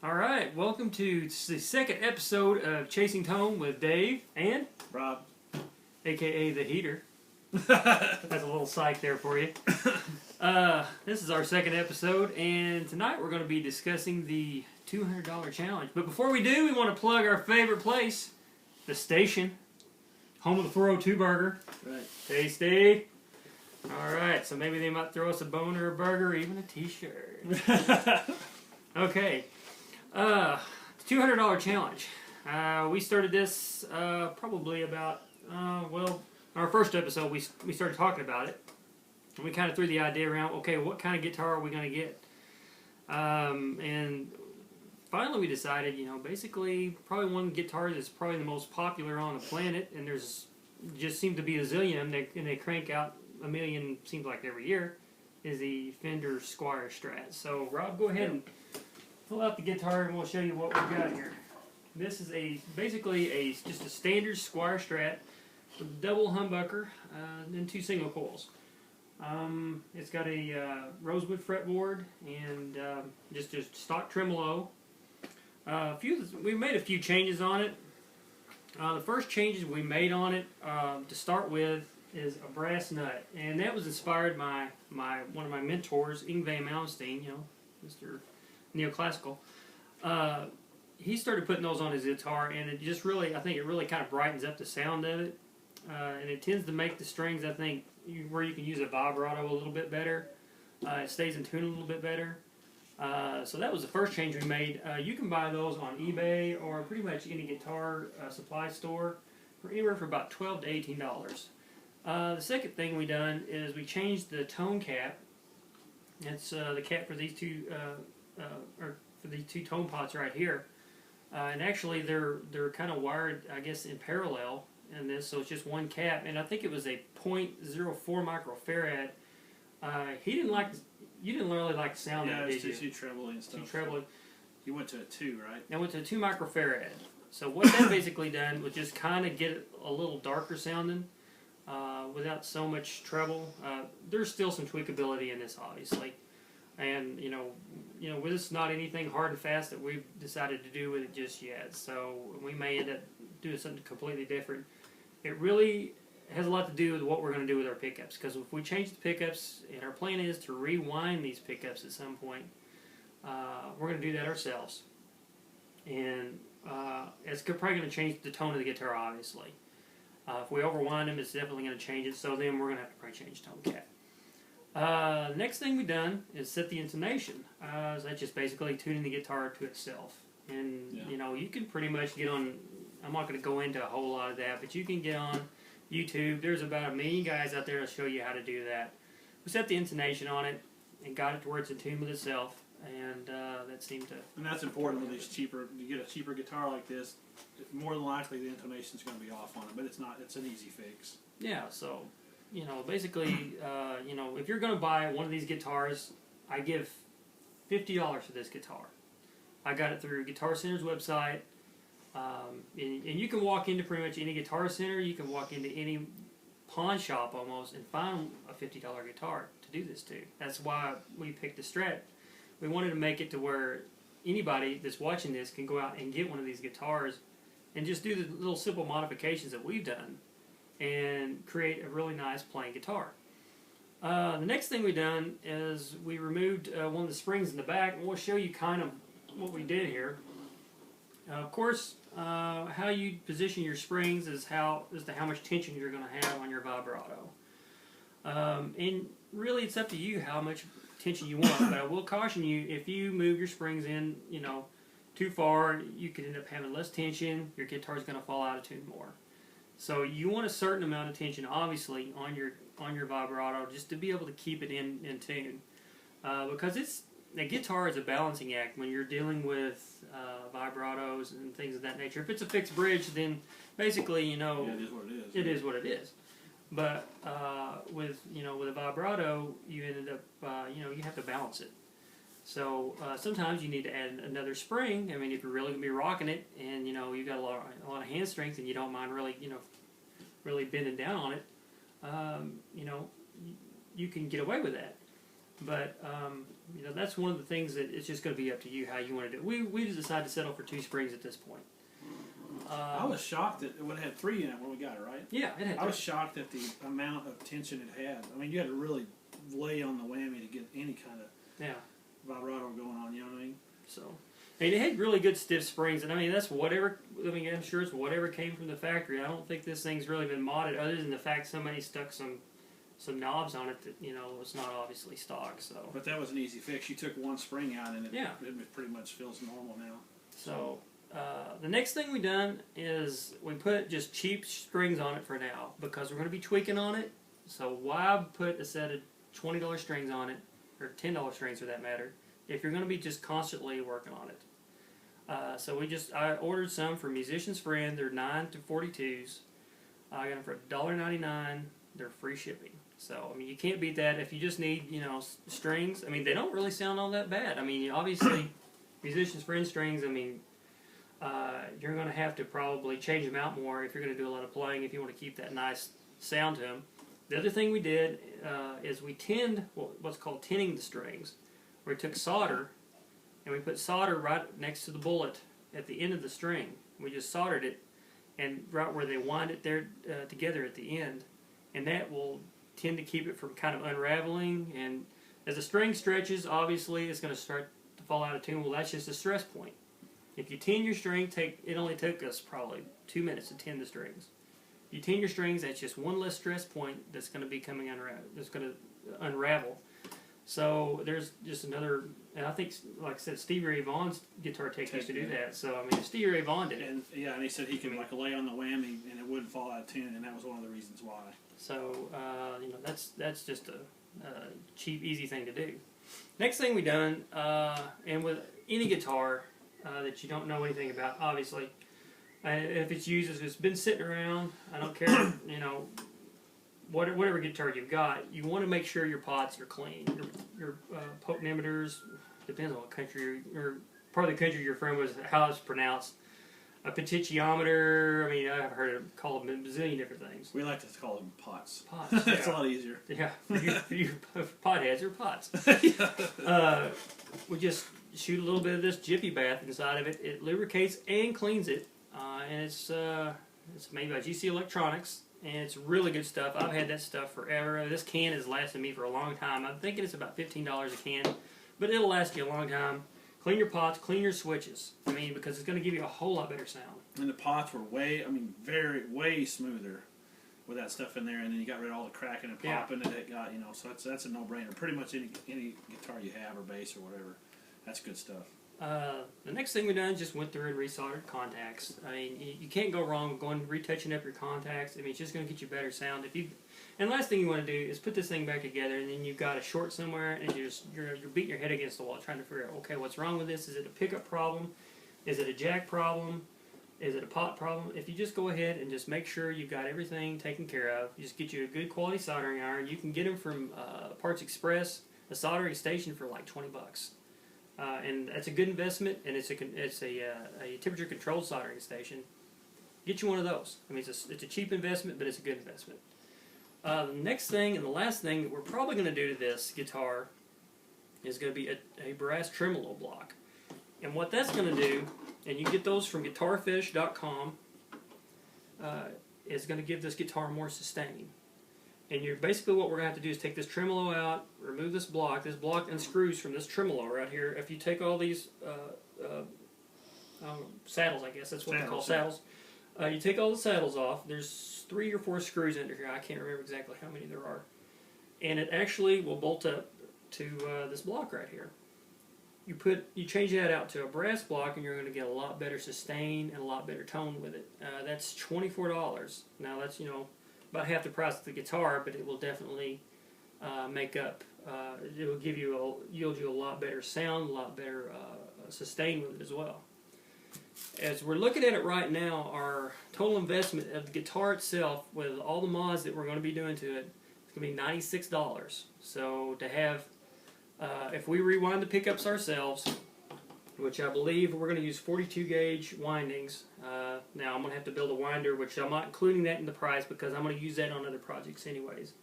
All right, welcome to the second episode of Chasing Tone with Dave and Rob, aka the Heater. That's a little psych there for you. This is our second episode, and tonight we're going to be discussing the $200 challenge. But before we do, we want to plug our favorite place, the station, home of the 402 burger. right? Tasty. All right, so maybe they might throw us a bone or a burger, or even a T-shirt. Okay. $200 challenge. We started this probably about, our first episode we started talking about it. And we kind of threw the idea around, okay, what kind of guitar are we going to get? And finally we decided, basically probably one guitar that's probably the most popular on the planet, and there's just seems to be a zillion, and they crank out a million, seems like every year, is the Fender Squire Strat. So Rob, go ahead and pull out the guitar and we'll show you what we've got here. This is basically just a standard Squire Strat with a double humbucker and two single coils. It's got a rosewood fretboard and just a stock tremolo. We made a few changes on it. The first changes we made on it to start with is a brass nut, and that was inspired by one of my mentors, Yngwie Malmsteen, Mr. Neoclassical. He started putting those on his guitar, and it just really, I think it really kind of brightens up the sound of it, and it tends to make the strings, I think, where you can use a vibrato a little bit better. It stays in tune a little bit better. So that was the first change we made. You can buy those on eBay or pretty much any guitar supply store for anywhere from about $12 to $18. The second thing we done is we changed the tone cap. It's the cap for these two tone pots right here, and actually they're kind of wired, I guess, in parallel in this, so it's just one cap, and I think it was a .04 microfarad. You didn't really like the sound of it, did you? Too trebly and stuff. Too trebly. You went to a 2, right? I went to a 2 microfarad. So what that basically done was just kind of get it a little darker sounding, without so much treble. There's still some tweakability in this, obviously. And, with this, not anything hard and fast that we've decided to do with it just yet. So we may end up doing something completely different. It really has a lot to do with what we're going to do with our pickups. Because if we change the pickups, and our plan is to rewind these pickups at some point, we're going to do that ourselves. And it's probably going to change the tone of the guitar, obviously. If we overwind them, it's definitely going to change it. So then we're going to have to probably change tone cap. Next thing we've done is set the intonation. So that's just basically tuning the guitar to itself. And, you can pretty much get on, I'm not going to go into a whole lot of that, but you can get on YouTube. There's about 1 million guys out there to show you how to do that. We set the intonation on it and got it to where it's in tune with itself, and that seemed to... And that's important with these cheaper, you get a cheaper guitar like this, more than likely the intonation's going to be off on it, but it's not, it's an easy fix. Yeah, so... basically, if you're going to buy one of these guitars, I give $50 for this guitar. I got it through Guitar Center's website, and you can walk into pretty much any Guitar Center, you can walk into any pawn shop almost, and find a $50 guitar to do this to. That's why we picked the Strat. We wanted to make it to where anybody that's watching this can go out and get one of these guitars and just do the little simple modifications that we've done and create a really nice playing guitar. The next thing we done is we removed one of the springs in the back, and we'll show you kind of what we did here. Of course, how you position your springs is to how much tension you're going to have on your vibrato. And really, it's up to you how much tension you want. But I will caution you, if you move your springs in, too far, you could end up having less tension. Your guitar's going to fall out of tune more. So you want a certain amount of tension, obviously, on your vibrato, just to be able to keep it in tune. Because the guitar is a balancing act when you're dealing with vibratos and things of that nature. If it's a fixed bridge, then basically, yeah, it is what it is. It is what it is. But with a vibrato, you ended up you have to balance it. So sometimes you need to add another spring. I mean, if you're really going to be rocking it, and you've got a lot of hand strength, and you don't mind really really bending down on it, you can get away with that. But you know, that's one of the things that it's just going to be up to you how you want to do it. We just decided to settle for 2 springs at this point. I was shocked that it had 3 in it when we got it, right? Yeah, it had. I was shocked at the amount of tension it had. I mean, you had to really lay on the whammy to get any kind of vibrato going on. You know what I mean? So, I mean, it had really good stiff springs, and I mean that's whatever. I mean, I'm sure it's whatever came from the factory. I don't think this thing's really been modded, other than the fact somebody stuck some knobs on it that, you know, was not obviously stock. So, but that was an easy fix. You took 1 spring out, and it pretty much feels normal now. So. The next thing we done is we put just cheap springs on it for now, because we're going to be tweaking on it. So why put a set of $20 strings on it, or $10 strings for that matter, if you're going to be just constantly working on it? So I ordered some for Musician's Friend. They're 9 to 42s. I got them for $1.99. They're free shipping. So I mean, you can't beat that if you just need, you know, strings. I mean, they don't really sound all that bad. I mean, obviously, Musician's Friend strings. I mean. You're going to have to probably change them out more if you're going to do a lot of playing, if you want to keep that nice sound to them. The other thing we did is we tinned what's called tinning the strings, where we took solder and we put solder right next to the bullet at the end of the string. We just soldered it, and right where they wind it there together at the end, and that will tend to keep it from kind of unraveling. And as the string stretches, obviously it's going to start to fall out of tune. Well, that's just a stress point. If you tin your string, it only took us probably 2 minutes to tin the strings. If you tin your strings, that's just one less stress point that's going to be coming that's going to unravel. So there's just another, and I think, like I said, Stevie Ray Vaughan's guitar tech used to do that. So I mean, Stevie Ray Vaughan did it. And and he said he could like lay on the whammy and it wouldn't fall out of tune, and that was one of the reasons why. So you know, that's just a cheap, easy thing to do. Next thing we done, and with any guitar. That you don't know anything about, obviously. If it's used, if it's been sitting around, I don't care, you know, whatever guitar you've got, you want to make sure your pots are clean. Your potentiometers, depends on what country or part of the country you're from, is how it's pronounced. A potentiometer, I mean, I've heard it called a bazillion different things. We like to call them pots. Pots. That's a lot easier. Yeah, for you potheads or pots. We just shoot a little bit of this Jiffy Bath inside of it. It lubricates and cleans it, and it's made by GC Electronics, and it's really good stuff. I've had that stuff forever. This can has lasted me for a long time. I'm thinking it's about $15 a can, but it'll last you a long time. Clean your pots, clean your switches. I mean, because it's going to give you a whole lot better sound. And the pots were way smoother with that stuff in there, and then you got rid of all the cracking and popping that it got, you know. So that's a no-brainer. Pretty much any guitar you have or bass or whatever, that's good stuff. The next thing we done is just went through and resoldered contacts. I mean, you can't go wrong with going retouching up your contacts. I mean, it's just going to get you better sound. And last thing you want to do is put this thing back together, and then you've got a short somewhere, and you're beating your head against the wall trying to figure out, okay, what's wrong with this? Is it a pickup problem? Is it a jack problem? Is it a pot problem? If you just go ahead and just make sure you've got everything taken care of, you just get you a good quality soldering iron. You can get them from Parts Express, a soldering station for like $20. And that's a good investment, and it's a temperature controlled soldering station. Get you one of those. I mean, it's a cheap investment, but it's a good investment. The next thing and the last thing that we're probably going to do to this guitar is going to be a brass tremolo block. And what that's going to do, and you can get those from guitarfish.com, is going to give this guitar more sustain. And basically what we're going to have to do is take this tremolo out, remove this block. This block unscrews from this tremolo right here. If you take all these saddles, I guess that's what they call saddles. You take all the saddles off. There's 3 or 4 screws under here. I can't remember exactly how many there are. And it actually will bolt up to this block right here. You change that out to a brass block, and you're going to get a lot better sustain and a lot better tone with it. That's $24. Now that's, you know, about half the price of the guitar, but it will definitely make up. It will yield you a lot better sound, a lot better sustain with it as well. As we're looking at it right now, our total investment of the guitar itself, with all the mods that we're going to be doing to it, it's going to be $96. So to have, if we rewind the pickups ourselves, which I believe we're going to use 42 gauge windings. Now I'm going to have to build a winder, which I'm not including that in the price because I'm going to use that on other projects anyways.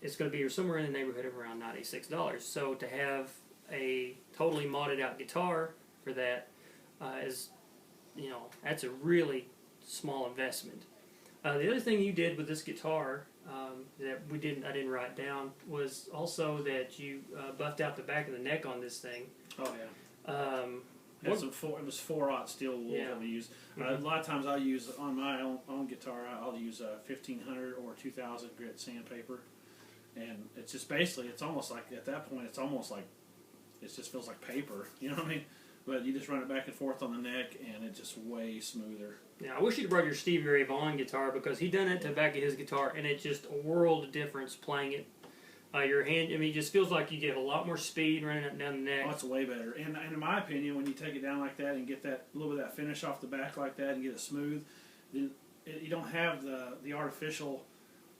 it's going to be somewhere in the neighborhood of around $96. So to have a totally modded out guitar for that is, that's a really small investment. The other thing you did with this guitar that I didn't write down was also that you buffed out the back of the neck on this thing. Oh yeah. It was 4/0 steel wool that we used. A lot of times I'll use on my own guitar. I'll use a 1500 or 2000 grit sandpaper, and it's just basically it's almost like at that point it just feels like paper. You know what I mean? But you just run it back and forth on the neck, and it's just way smoother. Yeah, I wish you'd brought your Stevie Ray Vaughan guitar because he done it to the back of his guitar, and it's just a world of difference playing it. Your hand, it just feels like you get a lot more speed running up and down the neck. Oh, it's way better. And in my opinion, when you take it down like that and get that little bit of that finish off the back like that and get it smooth, you don't have the artificial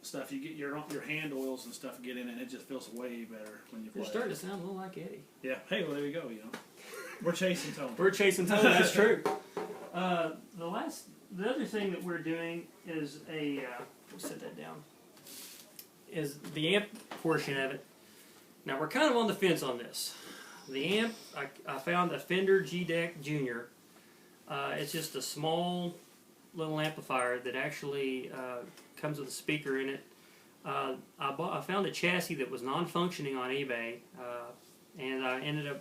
stuff. You get your hand oils and stuff get in it, and it just feels way better when you play. You're starting to sound a little like Eddie. Yeah. Hey, well, there you go. We're chasing tone. We're chasing tone. That's true. The other thing that we're doing is we'll set that down. Is the amp portion of it. Now we're kind of on the fence on this. The amp, I found a Fender g-dec Junior. It's just a small little amplifier that actually comes with a speaker in it. I found a chassis that was non-functioning on eBay, and I ended up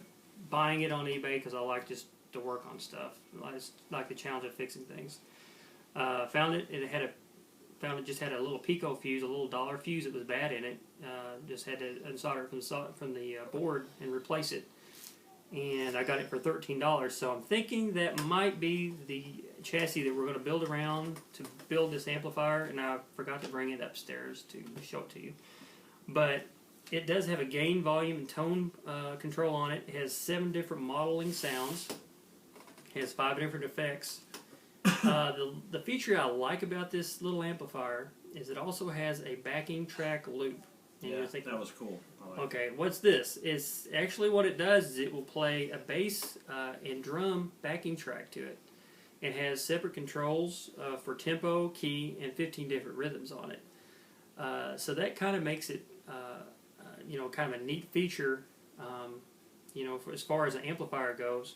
buying it on eBay because I like just to work on stuff. I just like the challenge of fixing things. Found it. It just had a little pico fuse, a little dollar fuse that was bad in it. Just had to unsolder it from the board and replace it. And I got it for $13. So I'm thinking that might be the chassis that we're going to build around to build this amplifier. And I forgot to bring it upstairs to show it to you. But it does have a gain, volume, and tone control on it. It has 7 different modeling sounds. It has 5 different effects. The feature I like about this little amplifier is it also has a backing track loop. And yeah, that was cool. Okay, what's this? It's actually what it does is it will play a bass and drum backing track to it. It has separate controls for tempo, key, and 15 different rhythms on it. So that kind of makes it, kind of a neat feature, as far as an amplifier goes.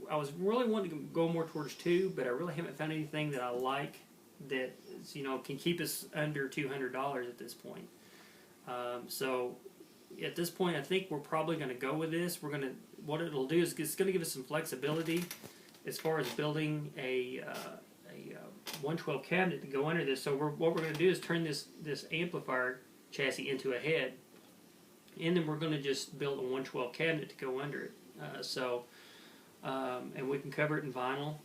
I was really wanting to go more towards 2, but I really haven't found anything that I like that can keep us under $200 at this point. So at this point, I think we're probably going to go with this. What it'll do is it's going to give us some flexibility as far as building a 112 cabinet to go under this. So what we're going to do is turn this amplifier chassis into a head, and then we're going to just build a 112 cabinet to go under it. And we can cover it in vinyl.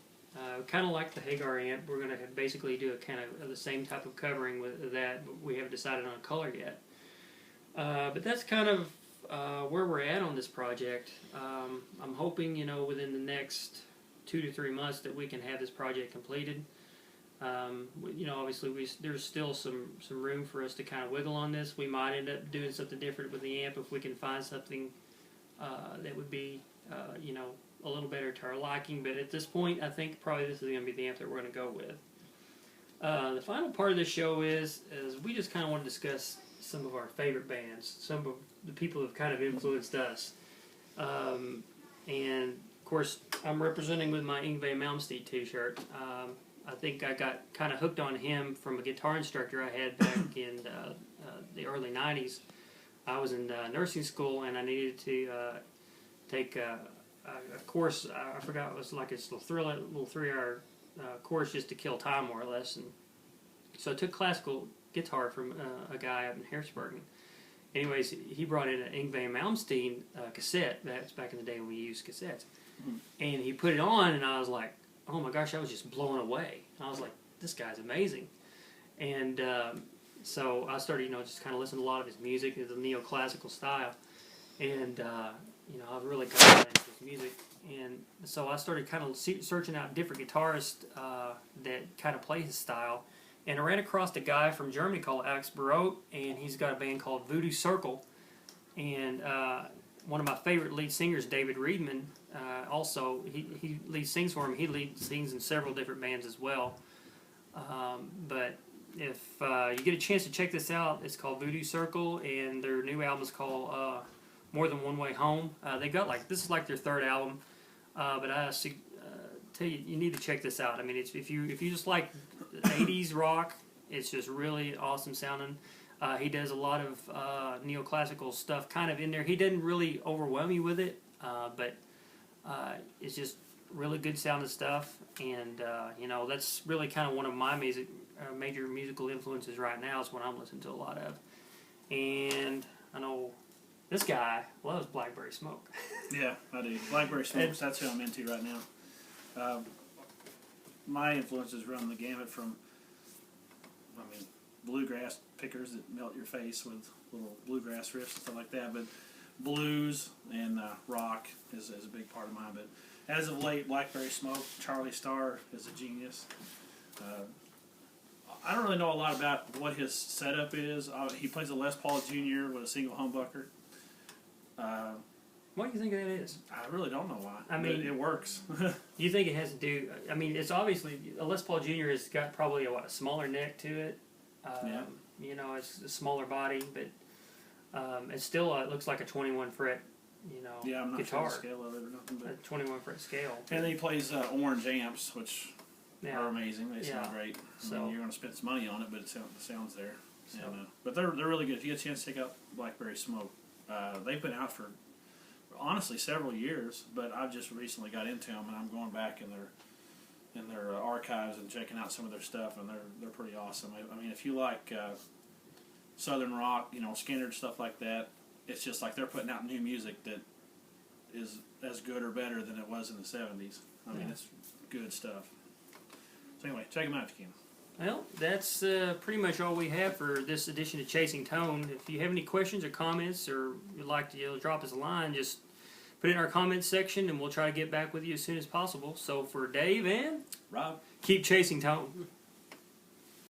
Kind of like the Hagar amp, we're going to basically do a kind of the same type of covering with that, but we haven't decided on a color yet. But that's kind of where we're at on this project. I'm hoping, within the next 2 to 3 months that we can have this project completed. Obviously there's still some room for us to kind of wiggle on this. We might end up doing something different with the amp if we can find something that would be, a little better to our liking, but at this point, I think probably this is going to be the amp that we're going to go with. The final part of this show is we just kind of want to discuss some of our favorite bands, some of the people who have kind of influenced us. And, of course, I'm representing with my Yngwie Malmsteen t-shirt. I think I got kind of hooked on him from a guitar instructor I had back in the early 90s. I was in nursing school, and I needed to take a course. I forgot, it was like a little 3-hour course just to kill time, more or less. And so I took classical guitar from a guy up in Harrisburg. And anyways, he brought in an Yngwie Malmsteen cassette. That's back in the day when we used cassettes. Mm-hmm. And he put it on, and I was like, oh my gosh, I was just blown away. I was like, this guy's amazing. And so I started, just kind of listening to a lot of his music, the neoclassical style. And I've really got into his music, and so I started kind of searching out different guitarists that kind of play his style, and I ran across a guy from Germany called Alex Barote, and he's got a band called Voodoo Circle, and one of my favorite lead singers, David Reedman, also he lead sings for him. He lead sings in several different bands as well, but if you get a chance to check this out, it's called Voodoo Circle, and their new album is called More Than One Way Home. They got this is like their third album, but I tell you, you need to check this out. I mean, if you just like 80s rock, it's just really awesome sounding. He does a lot of neoclassical stuff kind of in there. He didn't really overwhelm you with it, but it's just really good sounding stuff. And that's really kind of one of my major musical influences right now. Is what I'm listening to a lot of. And I know this guy loves Blackberry Smoke. Yeah, I do. Blackberry Smoke. That's who I'm into right now. My influences run the gamut from, bluegrass pickers that melt your face with little bluegrass riffs and stuff like that, but blues and rock is a big part of mine. But as of late, Blackberry Smoke, Charlie Starr is a genius. I don't really know a lot about what his setup is. He plays a Les Paul Jr. with a single humbucker. What do you think that is? I really don't know why. I mean, it works. You think it has to do? I mean, it's obviously a Les Paul Jr. has got probably a small neck to it. Yeah. It's a smaller body, but it still looks like a 21 fret. Yeah, I'm not guitar. sure the scale of it or nothing, but A 21 fret scale. and then he plays orange amps, which Yeah. are amazing. They sound great. I mean, you're going to spend some money on it, but the sound's there. So. And, but they're really good. If you get a chance to check out Blackberry Smoke, they've been out for honestly several years, but I've just recently got into them, and I'm going back in their archives and checking out some of their stuff, and they're pretty awesome. I mean, if you like Southern rock, Skinner stuff like that, it's just like they're putting out new music that is as good or better than it was in the 70s. I mean, it's good stuff. So anyway, check them out if you can. Well, that's pretty much all we have for this edition of Chasing Tone. If you have any questions or comments, or you'd like to drop us a line, just put it in our comments section, and we'll try to get back with you as soon as possible. So for Dave and Rob, keep chasing tone.